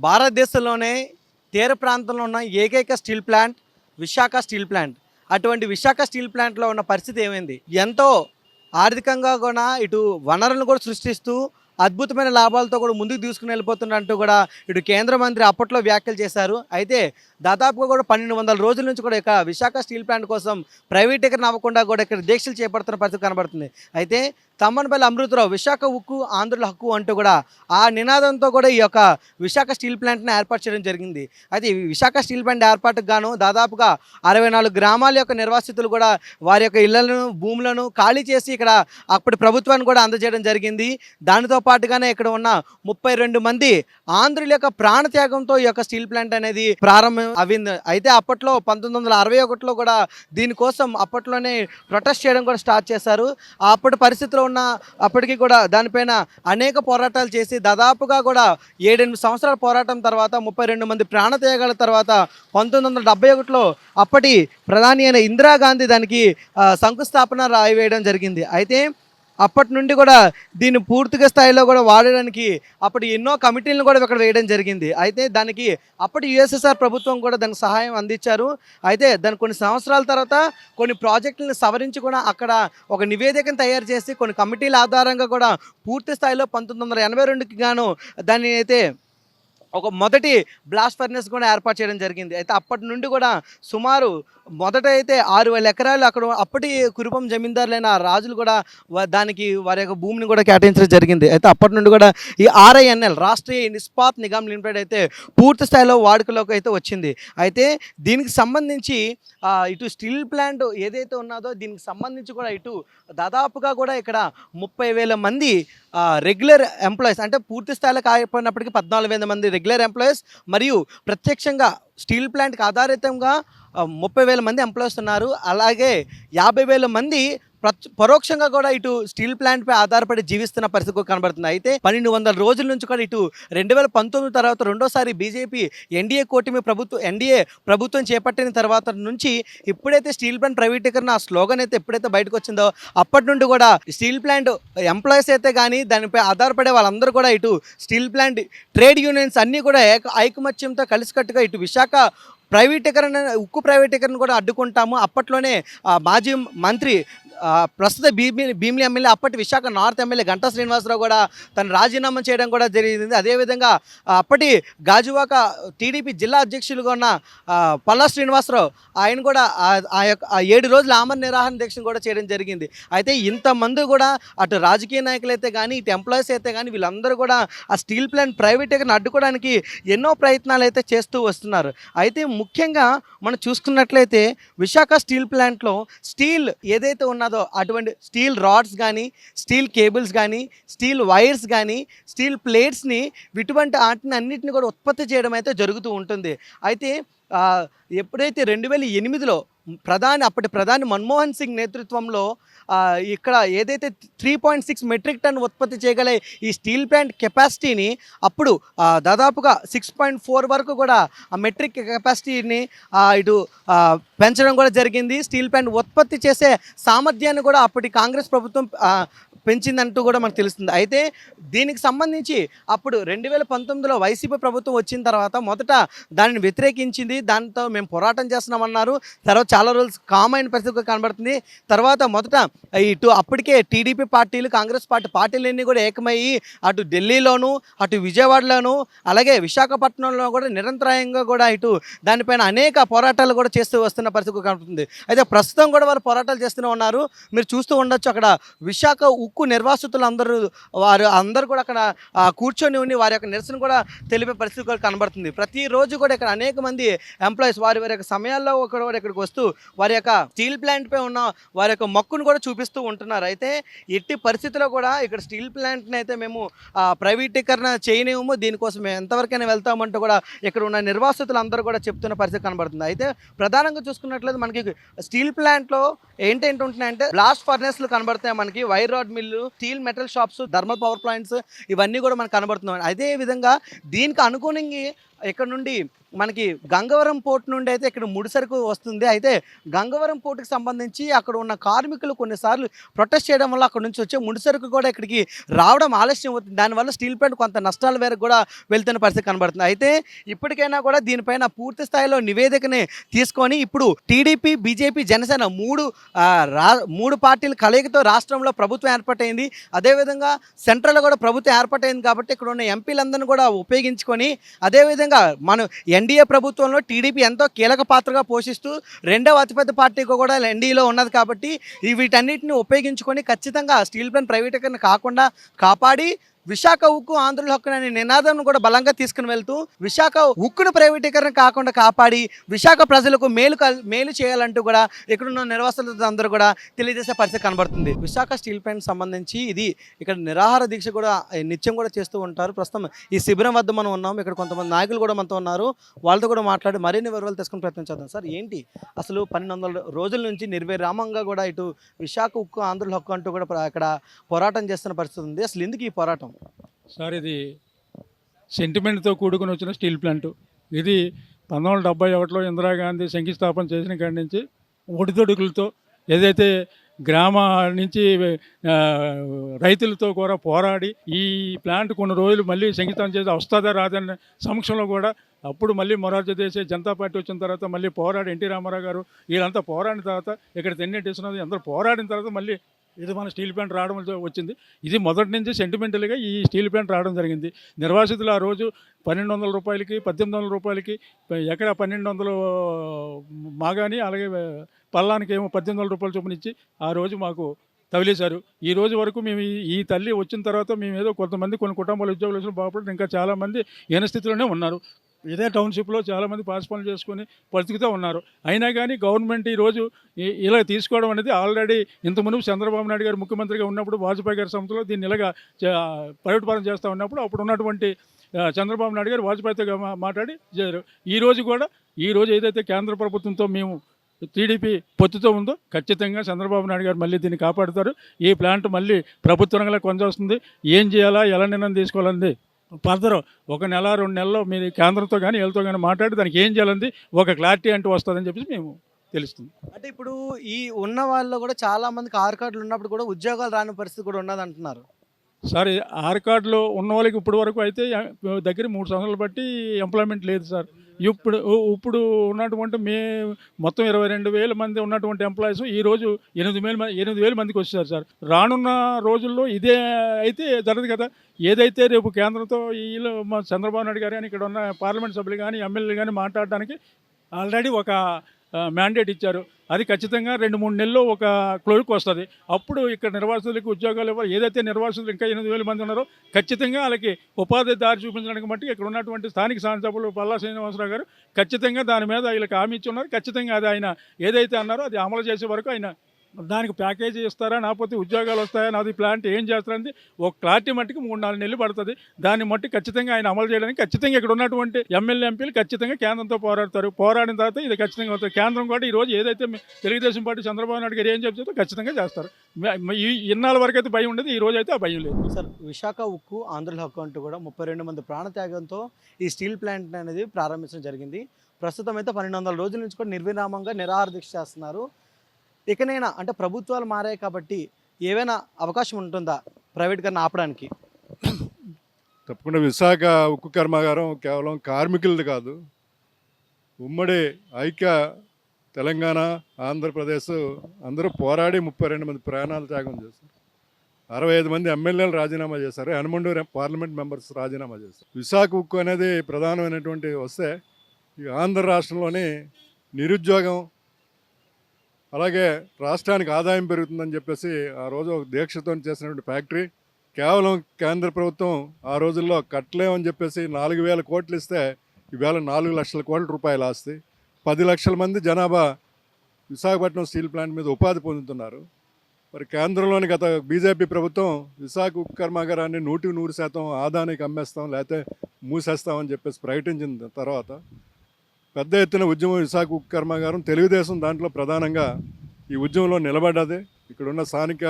భారతదేశంలోనే తీర ప్రాంతంలో ఉన్న ఏకైక steel plant Visakha steel plant. అటువంటి విశాఖ స్టీల్ ప్లాంట్‌లో ఉన్న పరిస్థితి ఏమైంది? ఎంతో ఆర్థికంగా కూడా ఇటు వనరులను కూడా సృష్టిస్తూ అద్భుతమైన లాభాలతో కూడా ముందుకు తీసుకుని వెళ్ళిపోతున్నట్టు కూడా ఇటు కేంద్ర మంత్రి అప్పట్లో వ్యాఖ్యలు చేశారు. అయితే దాదాపుగా కూడా 1200 రోజుల నుంచి కూడా ఇక విశాఖ స్టీల్ ప్లాంట్ కోసం ప్రైవేటీకరణ అవ్వకుండా కూడా ఇక్కడ దీక్షలు చేపడుతున్న పరిస్థితి కనబడుతుంది. అయితే తమ్మనపల్లి అమృతరావు విశాఖ ఉక్కు ఆంధ్రుల హక్కు అంటూ కూడా ఆ నినాదంతో కూడా ఈ యొక్క విశాఖ స్టీల్ ప్లాంట్ని ఏర్పాటు చేయడం జరిగింది. అయితే ఈ విశాఖ స్టీల్ ప్లాంట్ ఏర్పాటుకు గాను దాదాపుగా 64 గ్రామాల యొక్క నిర్వాసితులు కూడా వారి యొక్క ఇళ్లను భూములను ఖాళీ చేసి ఇక్కడ అప్పటి ప్రభుత్వాన్ని కూడా అందజేయడం జరిగింది. దానితో పాటుగానే ఇక్కడ ఉన్న 32 మంది ఆంధ్రుల యొక్క ప్రాణత్యాగంతో ఈ యొక్క స్టీల్ ప్లాంట్ అనేది ప్రారంభం అయింది. అయితే అప్పట్లో 1961లో కూడా దీనికోసం అప్పట్లోనే ప్రొటెస్ట్ చేయడం కూడా స్టార్ట్ చేశారు. అప్పటి పరిస్థితిలో ఉన్న అప్పటికి కూడా దానిపైన అనేక పోరాటాలు చేసి దాదాపుగా కూడా 7-8 సంవత్సరాల పోరాటం తర్వాత 32 మంది ప్రాణత్యాగాల తర్వాత 1971లో అప్పటి ప్రధాని అయిన ఇందిరాగాంధీ దానికి శంకుస్థాపన రాయివేయడం జరిగింది. అయితే అప్పటి నుండి కూడా దీన్ని పూర్తిగా స్థాయిలో కూడా వాడడానికి అప్పటి ఎన్నో కమిటీలను కూడా ఇక్కడ వేయడం జరిగింది. అయితే దానికి అప్పటి యుఎస్ఎస్ఆర్ ప్రభుత్వం కూడా దానికి సహాయం అందించారు. అయితే దాని కొన్ని సంవత్సరాల తర్వాత కొన్ని ప్రాజెక్టులను సవరించి కూడా అక్కడ ఒక నివేదికను తయారు చేసి కొన్ని కమిటీల ఆధారంగా కూడా పూర్తి స్థాయిలో 1982కి గాను దాన్ని అయితే ఒక మొదటి బ్లాస్ట్ ఫర్నెస్ కూడా ఏర్పాటు చేయడం జరిగింది. అయితే అప్పటి నుండి కూడా సుమారు మొదట అయితే 6000 ఎకరాలు అక్కడ అప్పటి కురుపం జమీందారులైన రాజులు కూడా దానికి వారి యొక్క భూమిని కూడా కేటాయించడం జరిగింది. అయితే అప్పటి నుండి కూడా ఈ ఆర్ఐఎన్ఎల్ రాష్ట్రీయ ఇస్పాత్ నిగమ్ లిమిటెడ్ అయితే పూర్తి స్థాయిలో వాడుకలోకి అయితే వచ్చింది. అయితే దీనికి సంబంధించి ఇటు స్టీల్ ప్లాంట్ ఏదైతే ఉన్నదో దీనికి సంబంధించి కూడా ఇటు దాదాపుగా కూడా ఇక్కడ 30,000 మంది రెగ్యులర్ ఎంప్లాయీస్ అంటే పూర్తి స్థాయిలో కాకపోయినప్పటికీ 14,000 మంది రెగ్యులర్ ఎంప్లాయీస్ మరియు ప్రత్యక్షంగా స్టీల్ ప్లాంట్కి ఆధారితంగా 30,000 మంది ఎంప్లాయీస్ ఉన్నారు. అలాగే 50,000 మంది పరోక్షంగా కూడా ఇటు స్టీల్ ప్లాంట్పై ఆధారపడి జీవిస్తున్న పరిస్థితి కనబడుతుంది. అయితే 1200 రోజుల నుంచి కూడా ఇటు 2019 తర్వాత రెండోసారి బీజేపీ ఎన్డీఏ ప్రభుత్వం చేపట్టిన తర్వాత నుంచి ఎప్పుడైతే స్టీల్ ప్లాంట్ ప్రైవేటీకరణ ఆ స్లోగన్ అయితే ఎప్పుడైతే బయటకు వచ్చిందో అప్పటి నుండి కూడా స్టీల్ ప్లాంట్ ఎంప్లాయీస్ అయితే కానీ దానిపై ఆధారపడే వాళ్ళందరూ కూడా ఇటు స్టీల్ ప్లాంట్ ట్రేడ్ యూనియన్స్ అన్నీ కూడా ఐకమత్యంతో కలిసికట్టుగా ఇటు విశాఖ ఉక్కు ప్రైవేటీకరణ కూడా అడ్డుకుంటాము. అప్పట్లోనే మాజీ మంత్రి ప్రస్తుత భీమిలి ఎమ్మెల్యే అప్పటి విశాఖ నార్త్ ఎమ్మెల్యే గంటా శ్రీనివాసరావు కూడా తను రాజీనామా చేయడం కూడా జరిగింది. అదేవిధంగా అప్పటి గాజువాక టీడీపీ జిల్లా అధ్యక్షులుగా ఉన్న పల్లా శ్రీనివాసరావు ఆయన కూడా ఆ యొక్క 7 రోజుల ఆమరణ నిరాహార దీక్షను కూడా చేయడం జరిగింది. అయితే ఇంతమంది కూడా అటు రాజకీయ నాయకులు అయితే కానీ ఇటు ఎంప్లాయీస్ అయితే కానీ వీళ్ళందరూ కూడా ఆ స్టీల్ ప్లాంట్ ప్రైవేటీకరణ అడ్డుకోవడానికి ఎన్నో ప్రయత్నాలు అయితే చేస్తూ వస్తున్నారు. అయితే ముఖ్యంగా మనం చూసుకున్నట్లయితే విశాఖ స్టీల్ ప్లాంట్లో స్టీల్ ఏదైతే ఉన్నదో అటువంటి స్టీల్ రాడ్స్ కానీ స్టీల్ కేబుల్స్ కానీ స్టీల్ వైర్స్ కానీ స్టీల్ ప్లేట్స్ని ఇటువంటి వాటిని అన్నింటిని కూడా ఉత్పత్తి చేయడం అయితే జరుగుతూ ఉంటుంది. అయితే ఎప్పుడైతే 2008లో అప్పటి ప్రధాని మన్మోహన్ సింగ్ నేతృత్వంలో ఇక్కడ ఏదైతే 3.6 మెట్రిక్ టన్ ఉత్పత్తి చేయగల ఈ స్టీల్ ప్లాంట్ కెపాసిటీని అప్పుడు దాదాపుగా 6.4 వరకు కూడా ఆ మెట్రిక్ కెపాసిటీని ఇటు పెంచడం కూడా జరిగింది. స్టీల్ ప్లాంట్ ఉత్పత్తి చేసే సామర్థ్యాన్ని కూడా అప్పటి కాంగ్రెస్ ప్రభుత్వం పెంచిందంటూ కూడా మనకు తెలుస్తుంది. అయితే దీనికి సంబంధించి అప్పుడు 2019లో వైసీపీ ప్రభుత్వం వచ్చిన తర్వాత మొదట దానిని వ్యతిరేకించింది. దాంతో మేము పోరాటం చేస్తున్నామన్నారు. తర్వాత చాలా రోజులు కామ్ అయిన పరిస్థితి కనబడుతుంది. తర్వాత మొదట ఇటు అప్పటికే టీడీపీ పార్టీలు కాంగ్రెస్ పార్టీలన్నీ కూడా ఏకమయ్యి అటు ఢిల్లీలోను అటు విజయవాడలోను అలాగే విశాఖపట్నంలో కూడా నిరంతరాయంగా కూడా ఇటు దానిపైన అనేక పోరాటాలు కూడా చేస్తూ వస్తున్న పరిస్థితి కనబడుతుంది. అయితే ప్రస్తుతం కూడా వారు పోరాటాలు చేస్తూనే ఉన్నారు. మీరు చూస్తూ ఉండొచ్చు అక్కడ విశాఖ ఉక్కు నిర్వాసితులు అందరూ కూడా అక్కడ కూర్చొని ఉండి వారి యొక్క నిరసన కూడా తెలిపే పరిస్థితి కూడా కనబడుతుంది. ప్రతిరోజు కూడా ఇక్కడ అనేక మంది ఎంప్లాయీస్ వారి యొక్క సమయాల్లో ఇక్కడికి వస్తూ వారి యొక్క స్టీల్ ప్లాంట్పై ఉన్న వారి యొక్క మొక్కును కూడా చూపిస్తూ ఉంటున్నారు. అయితే ఎట్టి పరిస్థితుల్లో కూడా ఇక్కడ స్టీల్ ప్లాంట్ని అయితే మేము ప్రైవేటీకరణ చేయలేము, దీనికోసం మేము ఎంతవరకైనా వెళ్తామంటూ కూడా ఇక్కడ ఉన్న నిర్వాసితులు అందరూ కూడా చెప్తున్న పరిస్థితి కనబడుతుంది. అయితే ప్రధానంగా చూసుకున్నట్లయితే మనకి స్టీల్ ప్లాంట్లో ఏంటేంటి ఉంటున్నాయంటే బ్లాస్ట్ ఫర్నెస్లు కనబడతాయి, మనకి wire rod mill, steel metal shops, thermal power plants ఇవన్నీ కూడా మనకు కనబడుతున్నాయి. అదే విధంగా దీనికి అనుగుణంగా ఇక్కడ నుండి మనకి గంగవరం పోర్ట్ నుండి అయితే ఇక్కడ ముడిసరుకు వస్తుంది. అయితే గంగవరం పోర్టుకి సంబంధించి అక్కడ ఉన్న కార్మికులు కొన్నిసార్లు ప్రొటెస్ట్ చేయడం వల్ల అక్కడ నుంచి వచ్చే ముడిసరుకు కూడా ఇక్కడికి రావడం ఆలస్యం అవుతుంది. దానివల్ల స్టీల్ ప్లాంట్ కొంత నష్టాల మేరకు కూడా వెళ్తున్న పరిస్థితి కనబడుతుంది. అయితే ఇప్పటికైనా కూడా దీనిపైన పూర్తి స్థాయిలో నివేదికని తీసుకొని ఇప్పుడు టీడీపీ, బీజేపీ, జనసేన మూడు పార్టీల కలయికతో రాష్ట్రంలో ప్రభుత్వం ఏర్పాటైంది. అదేవిధంగా సెంట్రల్లో కూడా ప్రభుత్వం ఏర్పాటైంది కాబట్టి ఇక్కడ ఉన్న ఎంపీలందరినీ కూడా ఉపయోగించుకొని అదేవిధంగా మనం ఎన్డీఏ ప్రభుత్వంలో టీడీపీ ఎంతో కీలక పాత్రగా పోషిస్తూ రెండవ అతిపెద్ద పార్టీగా కూడా ఎన్డీఏలో ఉన్నది కాబట్టి వీటన్నిటిని ఉపయోగించుకొని ఖచ్చితంగా స్టీల్ ప్లాంట్ ప్రైవేటీకరణ కాకుండా కాపాడి విశాఖ ఉక్కు ఆంధ్రుల హక్కును అనే నినాదం కూడా బలంగా తీసుకుని వెళ్తూ విశాఖ ఉక్కును ప్రైవేటీకరణ కాకుండా కాపాడి విశాఖ ప్రజలకు మేలు చేయాలంటూ కూడా ఇక్కడున్న నిర్వాసితులు అందరూ కూడా తెలియజేసే పరిస్థితి కనబడుతుంది. విశాఖ స్టీల్ ప్లాంట్ సంబంధించి ఇది ఇక్కడ నిరాహార దీక్ష కూడా నిత్యం కూడా చేస్తూ ఉంటారు. ప్రస్తుతం ఈ శిబిరం వద్ద మనం ఉన్నాం. ఇక్కడ కొంతమంది నాయకులు కూడా మనతో ఉన్నారు. వాళ్ళతో కూడా మాట్లాడి మరిన్ని వివరాలు తెలుసుకుని ప్రయత్నం చేద్దాం. సార్, ఏంటి అసలు 1200 రోజుల నుంచి నిర్విరామంగా కూడా ఇటు విశాఖ ఉక్కు ఆంధ్రుల హక్కు అంటూ కూడా ఇక్కడ పోరాటం చేస్తున్న పరిస్థితి ఉంది. అసలు ఎందుకు ఈ పోరాటం? సార్, ఇది సెంటిమెంట్తో కూడుకుని వచ్చిన స్టీల్ ప్లాంటు. ఇది 1971లో ఇందిరాగాంధీ శంకుస్థాపన చేసిన కాడి నుంచి ఒడిదొడుకులతో ఏదైతే గ్రామ నుంచి రైతులతో కూడా పోరాడి ఈ ప్లాంట్ కొన్ని రోజులు మళ్ళీ శంకుస్థాపన చేసి వస్తుందా రాదన్న సమక్షంలో కూడా అప్పుడు మళ్ళీ మొరార్జీ దేశాయ్ జనతా పార్టీ వచ్చిన తర్వాత మళ్ళీ పోరాడి ఎన్టీ రామారావు గారు వీళ్ళంతా పోరాడిన తర్వాత ఇక్కడ తెన్నేటి విశ్వనాథ్ అందరూ పోరాడిన తర్వాత మళ్ళీ ఇది మన స్టీల్ ప్లాంట్ రావడం వచ్చింది. ఇది మొదటి నుంచి సెంటిమెంటల్గా ఈ స్టీల్ ప్లాంట్ రావడం జరిగింది. నిర్వాసితులు ఆ రోజు 1200 రూపాయలకి 1800 రూపాయలకి ఎకరా 1200 మాగాని అలాగే పల్లానికి ఏమో 1800 రూపాయలు చొప్పున ఇచ్చి ఆ రోజు మాకు తగిలేశారు. ఈ రోజు వరకు మేము ఈ తల్లి వచ్చిన తర్వాత మేము ఏదో కొంతమంది కొన్ని కుటుంబాల ఉద్యోగులు వచ్చిన బాగుపడి ఇంకా చాలామంది ఈయన స్థితిలోనే ఉన్నారు. ఇదే టౌన్షిప్లో చాలామంది పాస్పోర్ట్ చేసుకొని బతుకుతూ ఉన్నారు. అయినా కానీ గవర్నమెంట్ ఈరోజు ఇలా తీసుకోవడం అనేది ఆల్రెడీ ఇంత మునుపు చంద్రబాబు నాయుడు గారు ముఖ్యమంత్రిగా ఉన్నప్పుడు వాజ్పేయి గారి సంస్థలో దీన్ని ఇలాగా ప్రైవేట్ పరం చేస్తూ ఉన్నప్పుడు అప్పుడు ఉన్నటువంటి చంద్రబాబు నాయుడు గారు వాజ్పేయితో మాట్లాడి చేశారు. ఈరోజు ఏదైతే కేంద్ర ప్రభుత్వంతో మేము టీడీపీ పొత్తుతో ఉందో ఖచ్చితంగా చంద్రబాబు నాయుడు గారు మళ్ళీ దీన్ని కాపాడుతారు. ఈ ప్లాంట్ మళ్ళీ ప్రభుత్వ రంగంలో కొనసాగుతుంది. ఏం చేయాలా, ఎలా నిర్ణయం తీసుకోవాలంది ఫర్దర్ 1 నెల 2 నెలల్లో మీరు కేంద్రంతో కానీ వీళ్ళతో కానీ మాట్లాడి దానికి ఏం చేయాలంది ఒక క్లారిటీ అంటూ వస్తుందని చెప్పేసి మేము తెలుస్తుంది. అంటే ఇప్పుడు ఈ ఉన్న వాళ్ళు కూడా చాలా మందికి ఆర్ కార్డులు ఉన్నప్పుడు కూడా ఉద్యోగాలు రాని పరిస్థితి కూడా ఉన్నది అంటున్నారు. సార్, ఆర్ కార్డులో ఉన్న వాళ్ళకి ఇప్పటి వరకు అయితే దగ్గర 3 సంవత్సరాలు బట్టి ఎంప్లాయ్మెంట్ లేదు సార్. ఇప్పుడు ఉన్నటువంటి మొత్తం 22,000 మంది ఉన్నటువంటి ఎంప్లాయీస్ ఈరోజు 8,000 మందికి వచ్చారు సార్. రానున్న రోజుల్లో ఇదే అయితే జరగదు కదా. ఏదైతే రేపు కేంద్రంతో వీళ్ళు మా చంద్రబాబు నాయుడు గారు కానీ ఇక్కడ ఉన్న పార్లమెంట్ సభ్యులు కానీ ఎమ్మెల్యేలు కానీ మాట్లాడడానికి ఆల్రెడీ ఒక మ్యాండేట్ ఇచ్చారు. అది ఖచ్చితంగా 2-3 నెలల్లో ఒక క్లోజ్కి వస్తుంది. అప్పుడు ఇక్కడ నిర్వాసితులకు ఉద్యోగాలు ఇవ్వాలి. ఏదైతే నిర్వాసితులు ఇంకా 8,000 మంది ఉన్నారో ఖచ్చితంగా వాళ్ళకి ఉపాధి దారి చూపించడానికి మట్టి ఇక్కడ ఉన్నటువంటి స్థానిక శాసనసభ్యులు పల్లా శ్రీనివాసరావు గారు ఖచ్చితంగా దాని మీద వీళ్ళకి హామీ ఇచ్చి ఉన్నారు. ఖచ్చితంగా అది ఆయన ఏదైతే అన్నారో అది అమలు చేసే వరకు ఆయన దానికి ప్యాకేజీ ఇస్తారా, లేకపోతే ఉద్యోగాలు వస్తాయా, నాది ప్లాంట్ ఏం చేస్తారని ఒక క్లారిటీ మట్టుకు 3-4 నెలలు పడుతుంది. దాన్ని మట్టి ఖచ్చితంగా ఆయన అమలు చేయడానికి ఖచ్చితంగా ఇక్కడ ఉన్నటువంటి ఎమ్మెల్యే ఎంపీలు ఖచ్చితంగా కేంద్రంతో పోరాడతారు. పోరాడిన తర్వాత ఇది ఖచ్చితంగా అవుతుంది. కేంద్రం కూడా ఈరోజు ఏదైతే తెలుగుదేశం పార్టీ చంద్రబాబు నాయుడు గారు ఏం చెప్తారో ఖచ్చితంగా చేస్తారు. ఇన్నాళ్ళ వరకు అయితే భయం ఉండేది, ఈ రోజు అయితే ఆ భయం లేదు సార్. విశాఖ ఉక్కు ఆంధ్రుల హక్కు అంటూ కూడా 32 మంది ప్రాణత్యాగంతో ఈ స్టీల్ ప్లాంట్ అనేది ప్రారంభించడం జరిగింది. ప్రస్తుతం అయితే 1200 రోజుల నుంచి కూడా నిర్విరామంగా నిరాహార దీక్ష చేస్తున్నారు. ఇకనైనా అంటే ప్రభుత్వాలు మారాయి కాబట్టి ఏవైనా అవకాశం ఉంటుందా ప్రైవేట్గా ఆపడానికి? తప్పకుండా. విశాఖ ఉక్కు కర్మాగారం కేవలం కార్మికులది కాదు, ఉమ్మడి ఐక్య తెలంగాణ ఆంధ్రప్రదేశ్ అందరూ పోరాడి 32 మంది ప్రాణాలు త్యాగం చేశారు. 65 మంది ఎమ్మెల్యేలు రాజీనామా చేశారు. 82 పార్లమెంట్ మెంబర్స్ రాజీనామా చేశారు. విశాఖ ఉక్కు అనేది ప్రధానమైనటువంటి వస్తే ఈ ఆంధ్ర రాష్ట్రంలోని నిరుద్యోగం అలాగే రాష్ట్రానికి ఆదాయం పెరుగుతుందని చెప్పేసి ఆ రోజు ఒక దీక్షతో చేసినటువంటి ఫ్యాక్టరీ కేవలం కేంద్ర ప్రభుత్వం ఆ రోజుల్లో కట్టలేమని చెప్పేసి 4,000 కోట్లు ఇస్తే ఈవేళ 4 లక్షల కోట్ల రూపాయలు ఆస్తి. 10 లక్షల మంది జనాభా విశాఖపట్నం స్టీల్ ప్లాంట్ మీద ఉపాధి పొందుతున్నారు. మరి కేంద్రంలోని గత బీజేపీ ప్రభుత్వం విశాఖ ఉక్కు కర్మాగారాన్ని 100% ఆదాయానికి అమ్మేస్తాం లేకపోతే మూసేస్తామని చెప్పేసి ప్రకటించిన తర్వాత పెద్ద ఎత్తున ఉద్యమం విశాఖ ఉక్కు కర్మాగారం తెలుగుదేశం దాంట్లో ప్రధానంగా ఈ ఉద్యమంలో నిలబడ్డది. ఇక్కడున్న స్థానిక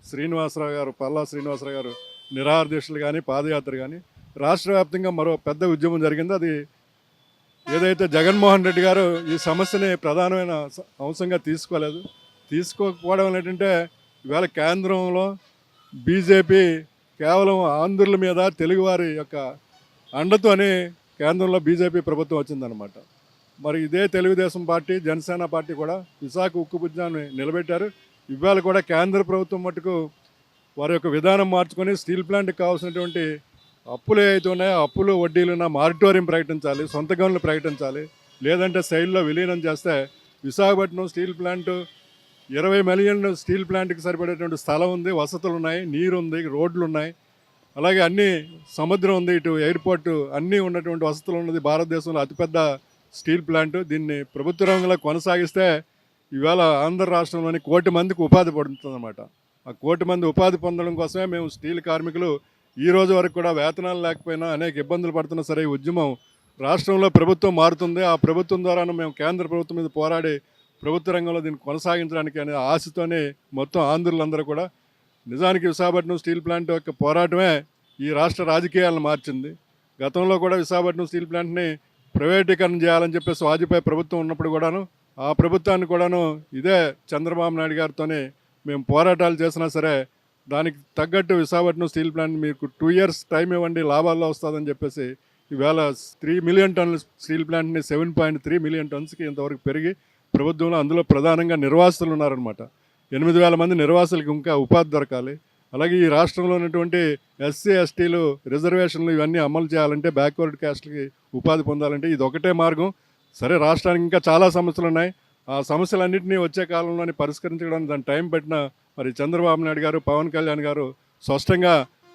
శ్రీనివాసరావు గారు, పల్లా శ్రీనివాసరావు గారు నిరాహార దీక్షలు కానీ పాదయాత్ర కానీ రాష్ట్ర వ్యాప్తంగా మరో పెద్ద ఉద్యమం జరిగింది. అది ఏదైతే జగన్మోహన్ రెడ్డి గారు ఈ సమస్యని ప్రధానమైన అంశంగా తీసుకోలేదు. తీసుకోకపోవడం ఏంటంటే ఇవాళ కేంద్రంలో బీజేపీ కేవలం ఆంధ్రుల మీద తెలుగువారి యొక్క అండతోనే కేంద్రంలో బీజేపీ ప్రభుత్వం వచ్చిందనమాట. మరి ఇదే తెలుగుదేశం పార్టీ, జనసేన పార్టీ కూడా విశాఖ ఉక్కు పుంజాన్ని నిలబెట్టారు. ఇవాళ కూడా కేంద్ర ప్రభుత్వం మటుకు వారి యొక్క విధానం మార్చుకొని స్టీల్ ప్లాంట్కి కావాల్సినటువంటి అప్పులు ఏవైతే ఉన్నాయో అప్పులు వడ్డీలున్న మారిటోరియం ప్రకటించాలి, సొంత గనులు ప్రకటించాలి, లేదంటే శైలిలో విలీనం చేస్తే Visakhapatnam steel plant 20 million steel ప్లాంట్కి సరిపడేటువంటి స్థలం ఉంది, వసతులు ఉన్నాయి, నీరు ఉంది, రోడ్లు ఉన్నాయి, అలాగే అన్ని సముద్రం ఉంది, ఇటు ఎయిర్పోర్ట్ అన్నీ ఉన్నటువంటి వసతులు ఉన్నది. భారతదేశంలో అతిపెద్ద స్టీల్ ప్లాంట్. దీన్ని ప్రభుత్వ రంగంలో కొనసాగిస్తే ఇవాళ ఆంధ్ర రాష్ట్రంలోని 1 కోటి మందికి ఉపాధి పడుతుందన్నమాట. ఆ 1 కోటి మంది ఉపాధి పొందడం కోసమే మేము స్టీల్ కార్మికులు ఈ రోజు వరకు కూడా వేతనాలు లేకపోయినా అనేక ఇబ్బందులు పడుతున్నా సరే ఈ ఉద్యమం రాష్ట్రంలో ప్రభుత్వం మారుతుంది, ఆ ప్రభుత్వం ద్వారాను మేము కేంద్ర ప్రభుత్వం మీద పోరాడి ప్రభుత్వ రంగంలో దీన్ని కొనసాగించడానికి అనే ఆశతోనే మొత్తం ఆంధ్రులందరూ కూడా నిజానికి విశాఖపట్నం స్టీల్ ప్లాంట్ యొక్క పోరాటమే ఈ రాష్ట్ర రాజకీయాలను మార్చింది. గతంలో కూడా విశాఖపట్నం స్టీల్ ప్లాంట్ని ప్రైవేటీకరణ చేయాలని చెప్పేసి వాజ్పేయి ప్రభుత్వం ఉన్నప్పుడు కూడాను ఆ ప్రభుత్వాన్ని కూడాను ఇదే చంద్రబాబు నాయుడు గారితోనే మేము పోరాటాలు చేసినా సరే దానికి తగ్గట్టు విశాఖపట్నం స్టీల్ ప్లాంట్ మీకు 2 ఇయర్స్ టైం ఇవ్వండి లాభాల్లో వస్తుందని చెప్పేసి ఈవేళ 3 మిలియన్ టన్నుల స్టీల్ ప్లాంట్ని 7.3 మిలియన్ టన్స్కి ఇంతవరకు పెరిగి ప్రభుత్వంలో అందులో ప్రధానంగా నిర్వాసితులు ఉన్నారనమాట. 8,000 మంది నిర్వాసులకు ఇంకా ఉపాధి దొరకాలి. అలాగే ఈ రాష్ట్రంలో ఉన్నటువంటి ఎస్సీ ఎస్టీలు రిజర్వేషన్లు ఇవన్నీ అమలు చేయాలంటే బ్యాక్వర్డ్ క్యాస్ట్లకి ఉపాధి పొందాలంటే ఇది ఒకటే మార్గం. సరే రాష్ట్రానికి ఇంకా చాలా సమస్యలు ఉన్నాయి, ఆ సమస్యలన్నింటినీ వచ్చే కాలంలోనే పరిష్కరించడానికి దాని టైం పట్టిన మరి చంద్రబాబు నాయుడు గారు, పవన్ కళ్యాణ్ గారు స్పష్టంగా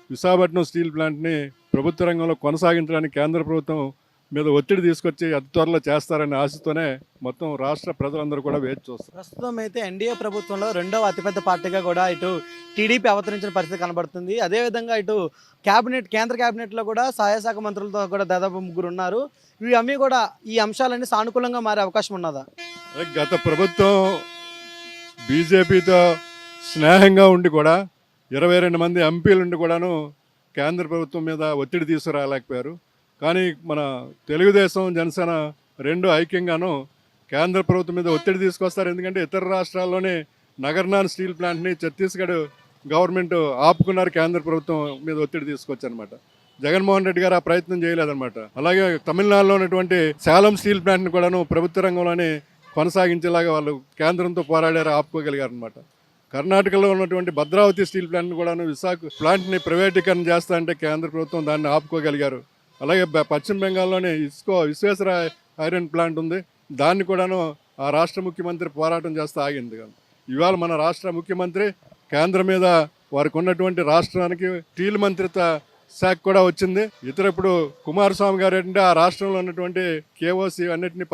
విశాఖపట్నం స్టీల్ ప్లాంట్ని ప్రభుత్వ రంగంలో కొనసాగించడానికి కేంద్ర ప్రభుత్వం మీద ఒత్తిడి తీసుకొచ్చి అతి త్వరలో చేస్తారనే ఆశతోనే మొత్తం రాష్ట్ర ప్రజలందరూ కూడా వేచి చూస్తారు. ప్రస్తుతం అయితే ఎన్డీఏ ప్రభుత్వంలో 2వ అతిపెద్ద పార్టీగా కూడా ఇటు టీడీపీ అవతరించిన పరిస్థితి కనబడుతుంది. అదేవిధంగా ఇటు కేంద్ర క్యాబినెట్లో కూడా సహాయ శాఖ మంత్రులతో కూడా దాదాపు 3 ఉన్నారు. ఇవి అన్నీ కూడా ఈ అంశాలన్నీ సానుకూలంగా మారే అవకాశం ఉన్నదా? గత ప్రభుత్వం బీజేపీతో స్నేహంగా ఉండి కూడా 22 మంది ఎంపీలు ఉండి కూడాను కేంద్ర ప్రభుత్వం మీద ఒత్తిడి తీసుకురాలేకపోయారు. కానీ మన తెలుగుదేశం, జనసేన 2 ఐక్యంగాను కేంద్ర ప్రభుత్వం మీద ఒత్తిడి తీసుకొస్తారు. ఎందుకంటే ఇతర రాష్ట్రాల్లోనే నగర్నాన్ స్టీల్ ప్లాంట్ని ఛత్తీస్గఢ్ గవర్నమెంట్ ఆపుకున్నారు, కేంద్ర ప్రభుత్వం మీద ఒత్తిడి తీసుకొచ్చారనమాట. జగన్మోహన్ రెడ్డి గారు ఆ ప్రయత్నం చేయలేదన్నమాట. అలాగే తమిళనాడులో ఉన్నటువంటి సేలం స్టీల్ ప్లాంట్ని కూడాను ప్రభుత్వ రంగంలోనే కొనసాగించేలాగా వాళ్ళు కేంద్రంతో పోరాడారు, ఆపుకోగలిగారు అనమాట. కర్ణాటకలో ఉన్నటువంటి భద్రావతి స్టీల్ ప్లాంట్ని కూడాను విశాఖ ప్లాంట్ని ప్రైవేటీకరణ చేస్తా అంటే కేంద్ర ప్రభుత్వం దాన్ని ఆపుకోగలిగారు. అలాగే పశ్చిమ బెంగాల్లోనే విశ్వేశ్వర ఐరన్ ప్లాంట్ ఉంది, దాన్ని కూడాను ఆ రాష్ట్ర ముఖ్యమంత్రి పోరాటం చేస్తూ ఆగింది. ఇవాళ మన రాష్ట్ర ముఖ్యమంత్రి కేంద్రం మీద వారికి ఉన్నటువంటి రాష్ట్రానికి స్టీల్ మంత్రిత్వ శాఖ కూడా వచ్చింది. ఇప్పుడు కుమారస్వామి గారు ఏంటంటే ఆ రాష్ట్రంలో ఉన్నటువంటి కేఓసి అన్నింటినీ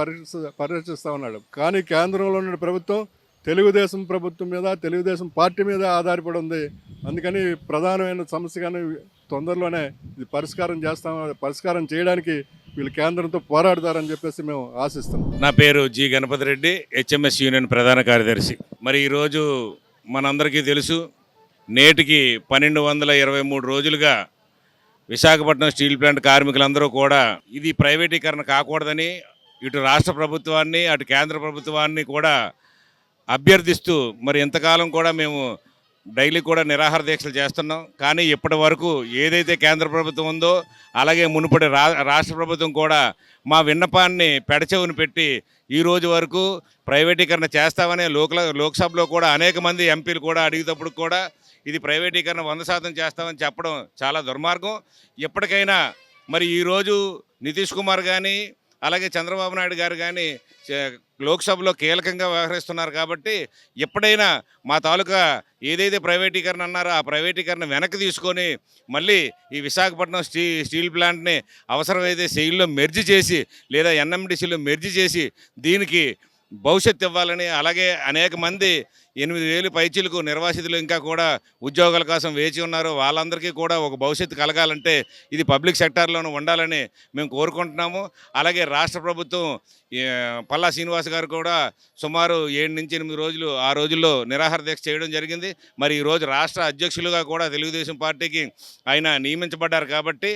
పరిరక్షిస్తూ ఉన్నాడు. కానీ కేంద్రంలో ఉన్న ప్రభుత్వం తెలుగుదేశం ప్రభుత్వం మీద, తెలుగుదేశం పార్టీ మీద ఆధారపడి ఉంది. అందుకని ప్రధానమైన సమస్యగానే తొందరలోనే ఇది పరిష్కారం చేయడానికి వీళ్ళు కేంద్రంతో పోరాడతారని చెప్పేసి మేము ఆశిస్తున్నాం. నా పేరు G Ganapathi Reddy, HMS union ప్రధాన కార్యదర్శి. మరి ఈరోజు మనందరికీ తెలుసు, నేటికి 1223 రోజులుగా విశాఖపట్నం స్టీల్ ప్లాంట్ కార్మికులందరూ కూడా ఇది ప్రైవేటీకరణ కాకూడదని ఇటు రాష్ట్ర ప్రభుత్వాన్ని అటు కేంద్ర ప్రభుత్వాన్ని కూడా అభ్యర్థిస్తూ మరి ఇంతకాలం కూడా మేము డైలీ కూడా నిరాహార దీక్షలు చేస్తున్నాం. కానీ ఇప్పటి వరకు ఏదైతే కేంద్ర ప్రభుత్వం ఉందో అలాగే మునుపటి రాష్ట్ర ప్రభుత్వం కూడా మా విన్నపాన్ని పెడచెవుని పెట్టి ఈ రోజు వరకు ప్రైవేటీకరణ చేస్తామనే లోక్సభలో కూడా అనేక మంది ఎంపీలు కూడా అడిగేటప్పుడు కూడా ఇది ప్రైవేటీకరణ 100% చేస్తామని చెప్పడం చాలా దుర్మార్గం. ఎప్పటికైనా మరి ఈరోజు నితీష్ కుమార్ కానీ అలాగే చంద్రబాబు నాయుడు గారు కానీ లోక్సభలో కీలకంగా వ్యవహరిస్తున్నారు కాబట్టి ఎప్పుడైనా మా తాలూకా ఏదైతే ప్రైవేటీకరణ అన్నారో ఆ ప్రైవేటీకరణ వెనక్కి తీసుకొని మళ్ళీ ఈ విశాఖపట్నం స్టీల్ ప్లాంట్ని అవసరమైతే సెయిల్లో మెర్జీ చేసి లేదా ఎన్ఎండిసిలో మెర్జీ చేసి దీనికి భవిష్యత్తు ఇవ్వాలని, అలాగే అనేక మంది 8,000 పైచీలకు నిర్వాసితులు ఇంకా కూడా ఉద్యోగాల కోసం వేచి ఉన్నారు. వాళ్ళందరికీ కూడా ఒక భవిష్యత్తు కలగాలంటే ఇది పబ్లిక్ సెక్టార్లోనూ ఉండాలని మేము కోరుకుంటున్నాము. అలాగే రాష్ట్ర ప్రభుత్వం పల్లా శ్రీనివాస్ గారు కూడా సుమారు 7 నుంచి 8 రోజులు ఆ రోజుల్లో నిరాహార దీక్ష చేయడం జరిగింది. మరి ఈరోజు రాష్ట్ర అధ్యక్షులుగా కూడా తెలుగుదేశం పార్టీకి ఆయన నియమించబడ్డారు కాబట్టి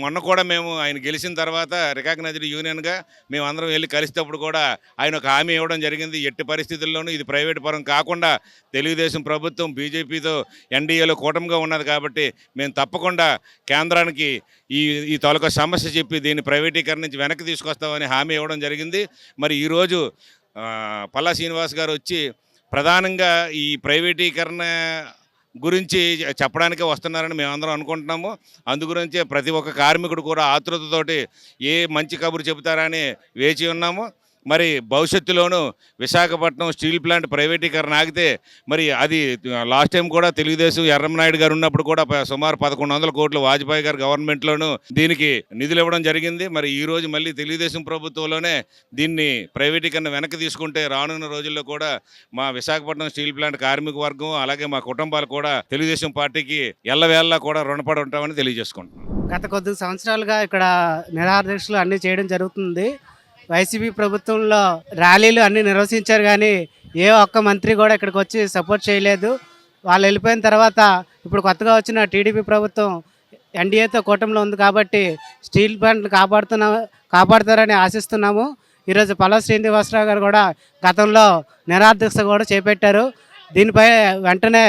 మొన్న కూడా మేము ఆయన గెలిచిన తర్వాత రికగ్నైజ్డ్ యూనియన్గా మేము అందరం వెళ్ళి కలిసేటప్పుడు కూడా ఆయన ఒక హామీ ఇవ్వడం జరిగింది. ఎట్టి పరిస్థితుల్లోనూ ఇది ప్రైవేట్ పరం కాకుండా తెలుగుదేశం ప్రభుత్వం బీజేపీతో ఎన్డీఏలో కూటమిగా ఉన్నది కాబట్టి మేము తప్పకుండా కేంద్రానికి ఈ తాలూకా సమస్య చెప్పి దీన్ని ప్రైవేటీకరణ నుంచి వెనక్కి తీసుకొస్తామని హామీ ఇవ్వడం జరిగింది. మరి ఈరోజు పల్లా శ్రీనివాస్ గారు వచ్చి ప్రధానంగా ఈ ప్రైవేటీకరణ గురించి చెప్పడానికే వస్తున్నారని మేమందరం అనుకుంటున్నాము. అందుగురించే ప్రతి ఒక్క కార్మికుడు కూడా ఆతృతతోటి ఏ మంచి కబురు చెబుతారని వేచి ఉన్నాము. మరి భవిష్యత్తులోనూ విశాఖపట్నం స్టీల్ ప్లాంట్ ప్రైవేటీకరణ ఆగితే మరి అది లాస్ట్ టైం కూడా తెలుగుదేశం ఎర్రంనాయుడు గారు ఉన్నప్పుడు కూడా సుమారు 1,100 కోట్లు వాజ్పేయి గారు గవర్నమెంట్లోనూ దీనికి నిధులు ఇవ్వడం జరిగింది. మరి ఈరోజు మళ్ళీ తెలుగుదేశం ప్రభుత్వంలోనే దీన్ని ప్రైవేటీకరణ వెనక్కి తీసుకుంటే రానున్న రోజుల్లో కూడా మా విశాఖపట్నం స్టీల్ ప్లాంట్ కార్మిక వర్గం అలాగే మా కుటుంబాలు కూడా తెలుగుదేశం పార్టీకి ఎల్లవేళలా కూడా రుణపడి ఉంటామని తెలియజేసుకుంటున్నాం. గత కొద్ది సంవత్సరాలుగా ఇక్కడ నిరాహార దీక్షలు అన్నీ చేయడం జరుగుతుంది. వైసీపీ ప్రభుత్వంలో ర్యాలీలు అన్నీ నిర్వహించారు కానీ ఏ ఒక్క మంత్రి కూడా ఇక్కడికి వచ్చి సపోర్ట్ చేయలేదు. వాళ్ళు వెళ్ళిపోయిన తర్వాత ఇప్పుడు కొత్తగా వచ్చిన టీడీపీ ప్రభుత్వం ఎన్డీఏతో కూటమిలో ఉంది కాబట్టి స్టీల్ ప్లాంట్ కాపాడుతారని ఆశిస్తున్నాము. ఈరోజు పల్లా శ్రీనివాసరావు గారు కూడా గతంలో నిరాహార దీక్ష కూడా చేపట్టారు. దీనిపై వెంటనే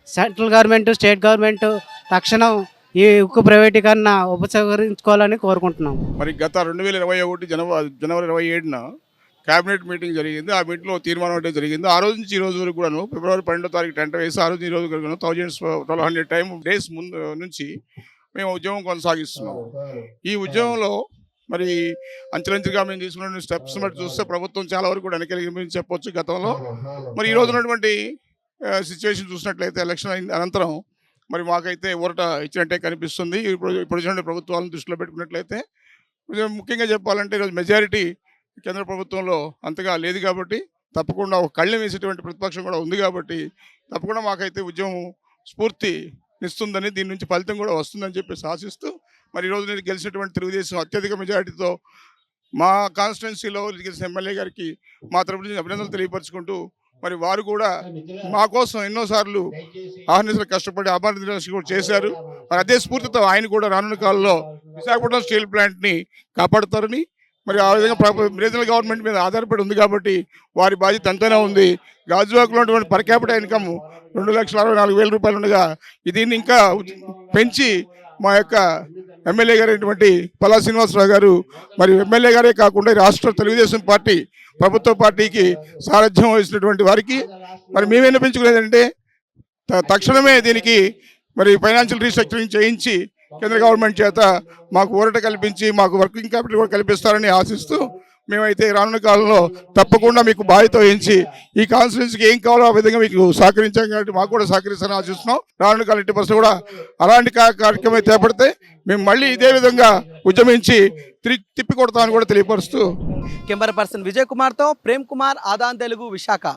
సెంట్రల్ గవర్నమెంట్ స్టేట్ గవర్నమెంట్ తక్షణం ఈ ఉక్కు ప్రైవేటీకరణ ఉపసంహరించుకోవాలని కోరుకుంటున్నాం. మరి గత 2021 జనవరి 27న క్యాబినెట్ మీటింగ్ జరిగింది. ఆ మీటింగ్లో తీర్మానం అంటే జరిగింది. ఆ రోజు నుంచి ఈ రోజు వరకు కూడాను ఫిబ్రవరి 12వ తారీఖు టెంట్ వేసి ఆ రోజు ఈ రోజు వరకు 1200 డేస్ ముందు నుంచి మేము ఉద్యమం కొనసాగిస్తున్నాం. ఈ ఉద్యమంలో మరి అంచెలంచెలుగా మేము తీసుకున్న స్టెప్స్ బట్టి చూస్తే ప్రభుత్వం చాలా వరకు కూడా వెనక్కి చెప్పొచ్చు గతంలో. మరి ఈ రోజు ఉన్నటువంటి సిచ్యువేషన్ చూసినట్లయితే ఎలక్షన్ అనంతరం మరి మాకైతే ఊరట ఇచ్చినట్టే కనిపిస్తుంది. ఇప్పుడు ప్రభుత్వాలను దృష్టిలో పెట్టుకున్నట్లయితే ముఖ్యంగా చెప్పాలంటే ఈరోజు మెజారిటీ కేంద్ర ప్రభుత్వంలో అంతగా లేదు కాబట్టి తప్పకుండా ఒక కళ్ళెం వేసేటువంటి ప్రతిపక్షం కూడా ఉంది కాబట్టి తప్పకుండా మాకైతే ఉద్యమం స్ఫూర్తి ఇస్తుందని దీని నుంచి ఫలితం కూడా వస్తుందని చెప్పేసి ఆశిస్తూ మరి ఈరోజు నేను గెలిచినటువంటి తెలుగుదేశం అత్యధిక మెజారిటీతో మా కాన్స్టిట్యున్సీలో గెలిచిన ఎమ్మెల్యే గారికి మా తరపు నుంచి అభినందనలు తెలియపరచుకుంటూ మరి వారు కూడా మా కోసం ఎన్నోసార్లు ఆహ్నిసలు కష్టపడి అమరనిరాశ కూడా చేశారు. మరి అదే స్ఫూర్తితో ఆయన కూడా రానున్న కాలంలో విశాఖపట్నం స్టీల్ ప్లాంట్ని కాపాడుతారని మరి ఆ విధంగా రీజనల్ గవర్నమెంట్ మీద ఆధారపడి ఉంది కాబట్టి వారి బాధ్యత అంతనే ఉంది. గాజువాకలో ఉన్నటువంటి పర్ క్యాపిటల్ ఇన్కమ్ 2,64,000 రూపాయలు ఉండగా దీన్ని ఇంకా పెంచి మా యొక్క ఎమ్మెల్యే గారు అయినటువంటి పల్లా శ్రీనివాసరావు గారు మరి ఎమ్మెల్యే గారే కాకుండా రాష్ట్ర తెలుగుదేశం పార్టీ ప్రభుత్వ పార్టీకి సారథ్యం వహిస్తున్నటువంటి వారికి మరి మేము విన్నపించుకునేదంటే తక్షణమే దీనికి మరి ఫైనాన్షియల్ రీస్ట్రక్చరింగ్ చేయించి కేంద్ర గవర్నమెంట్ చేత మాకు ఊరట కల్పించి మాకు వర్కింగ్ క్యాపిటల్ కూడా కల్పిస్తారని ఆశిస్తూ మేమైతే రానున్న కాలంలో తప్పకుండా మీకు బాధ్యత వహించి ఈ కాన్స్టిట్యున్సీకి ఏం కావాలో ఆ విధంగా మీకు సహకరించాం కాబట్టి మాకు కూడా సహకరిస్తారని ఆశిస్తున్నాం. రానున్న కాలం 80% కూడా అలాంటి కార్యక్రమం చేపడితే మేము మళ్ళీ ఇదే విధంగా ఉద్యమించి తిప్పి కొడతామని కూడా తెలియపరుస్తూ కెమెరా పర్సన్ విజయ్ కుమార్తో ప్రేమ్ కుమార్, ఆదాన్ తెలుగు, విశాఖ.